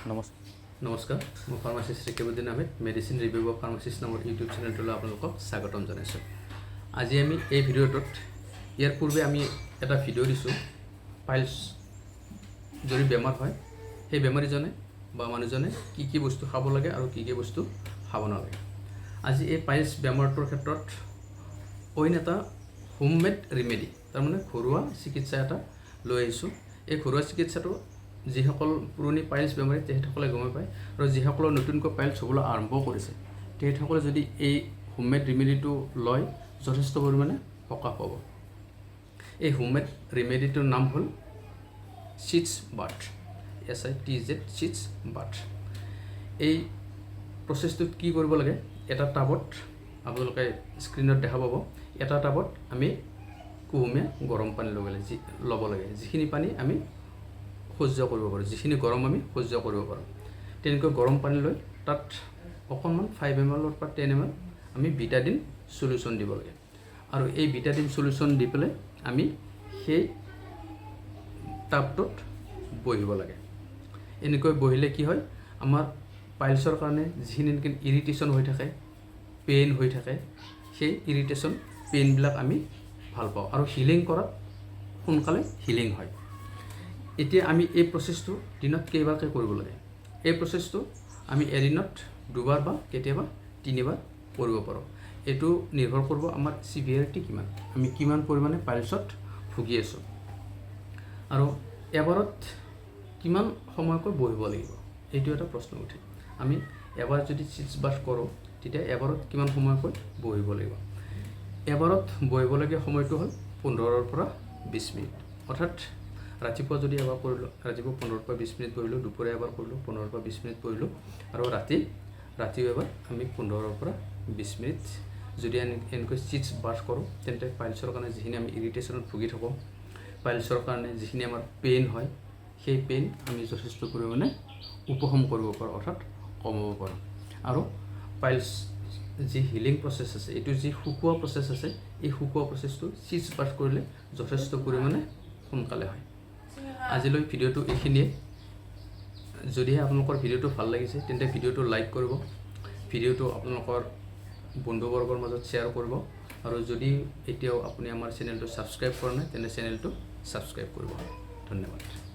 নমস্কাৰ মই pharmacist Rikebuddin Ahmed medicine review of pharmacist নামৰ ইউটিউব চেনেলটোলৈ আপোনালোকক স্বাগতম জনাইছোঁ। আজি আমি এই ভিডিঅ'টোত ইয়াৰ পূৰ্বে আমি এটা ভিডিঅ' দিছোঁ পাইলছ যদি বেমাৰ হয় সেই বেমাৰীজনে বা মানুহজনে কি কি বস্তু খাব লাগে আৰু কি কি বস্তু খাব নালাগে। আজি এই পাইলছ বেমাৰটোৰ ক্ষেত্ৰত অইন এটা হোমমেড ৰিমেডি তাৰমানে ঘৰুৱা চিকিৎসা এটা লৈ আহিছোঁ। এই ঘৰুৱা চিকিৎসাটো যিসকল পুৰণি পাইলছ বেমাৰী তেখেতসকলে গমে পায় আৰু যিসকলৰ নতুনকৈ পাইলছ হ'বলৈ আৰম্ভ কৰিছে তেখেতসকলে যদি এই হোমমেড ৰিমেডিটো লয় যথেষ্ট পৰিমাণে সকাহ পাব। এই হোমমেড ৰিমেডিটোৰ নাম হ'ল চিটছ বাথ, SITZ চিটছ বাথ। এই প্ৰচেছটোত কি কৰিব লাগে, এটা টাবত আপোনালোকে স্ক্ৰীণত দেখা পাব, এটা টাবত আমি কুহুমীয়া গৰম পানী ল'ব লাগে, যিখিনি পানী আমি সহ্য কৰিব পাৰোঁ, যিখিনি গৰম আমি সহ্য কৰিব পাৰোঁ। তেনেকৈ গৰম পানী লৈ তাত অকণমান 5 ml পৰা 10 ml আমি বিটাডিন চলিউশ্যন দিব লাগে আৰু এই বিটাডিন চলিউশ্যন দি পেলাই আমি সেই টাবটোত বহিব লাগে। এনেকৈ বহিলে কি হয়, আমাৰ পাইলছৰ কাৰণে যিখিনি নেকি ইৰিটেশ্যন হৈ থাকে, পেইন হৈ থাকে, সেই ইৰিটেশ্যন পেইনবিলাক আমি ভাল পাওঁ আৰু হিলিং কৰাত সোনকালে হিলিং হয়। এতিয়া আমি এই প্ৰচেছটো দিনত কেইবাৰকৈ কৰিব লাগে। এই প্ৰচেছটো আমি এদিনত 2বাৰ বা কেতিয়াবা 3বাৰ কৰিব পাৰোঁ। এইটো নিৰ্ভৰ কৰিব আমাৰ চিভিয়াৰিটি কিমান, আমি কিমান পৰিমাণে পাইলছত ভুগি আছোঁ আৰু এবাৰত কিমান সময়কৈ বহিব লাগিব, এইটো এটা প্ৰশ্ন উঠে। আমি এবাৰ যদি চিটছ বাথ কৰোঁ তেতিয়া এবাৰত কিমান সময়কৈ বহিব লাগিব। এবাৰত বহিবলগীয়া সময়টো হ'ল 15 পৰা 20 মিনিট। অৰ্থাৎ ৰাতিপুৱা যদি এবাৰ কৰিলোঁ, ৰাতিপুৱা 15 পৰা 20 মিনিট বহিলোঁ, দুপৰীয়া এবাৰ কৰিলোঁ 15 পৰা 20 মিনিট বহিলোঁ আৰু ৰাতিও এবাৰ আমি 15 পৰা 20 মিনিট যদি এনেকৈ চিটছ বাথ কৰোঁ তেন্তে পাইলছৰ কাৰণে যিখিনি আমি ইৰিটেশ্যনত ভুগি থাকোঁ, পাইলছৰ কাৰণে যিখিনি আমাৰ পেইন হয়, সেই পেইন আমি যথেষ্ট পৰিমাণে উপশম কৰিব পাৰোঁ, অৰ্থাৎ কমাব পাৰোঁ। আৰু পাইলছ যি হিলিং প্ৰচেছ আছে, এইটো যি শুকোৱা প্ৰচেছ আছে, এই শুকোৱা প্ৰচেছটো চিটছ বাথ কৰিলে যথেষ্ট পৰিমাণে সোনকালে হয়। আজিলৈ ভিডিঅ'টো এইখিনিয়ে। যদিহে আপোনালোকৰ ভিডিঅ'টো ভাল লাগিছে তেন্তে ভিডিঅ'টো লাইক কৰিব, ভিডিঅ'টো আপোনালোকৰ বন্ধুবৰ্গৰ মাজত শ্বেয়াৰ কৰিব আৰু যদি এতিয়াও আপুনি আমাৰ চেনেলটো ছাবস্ক্ৰাইব কৰা নাই তেন্তে চেনেলটো ছাবস্ক্ৰাইব কৰিব। ধন্যবাদ।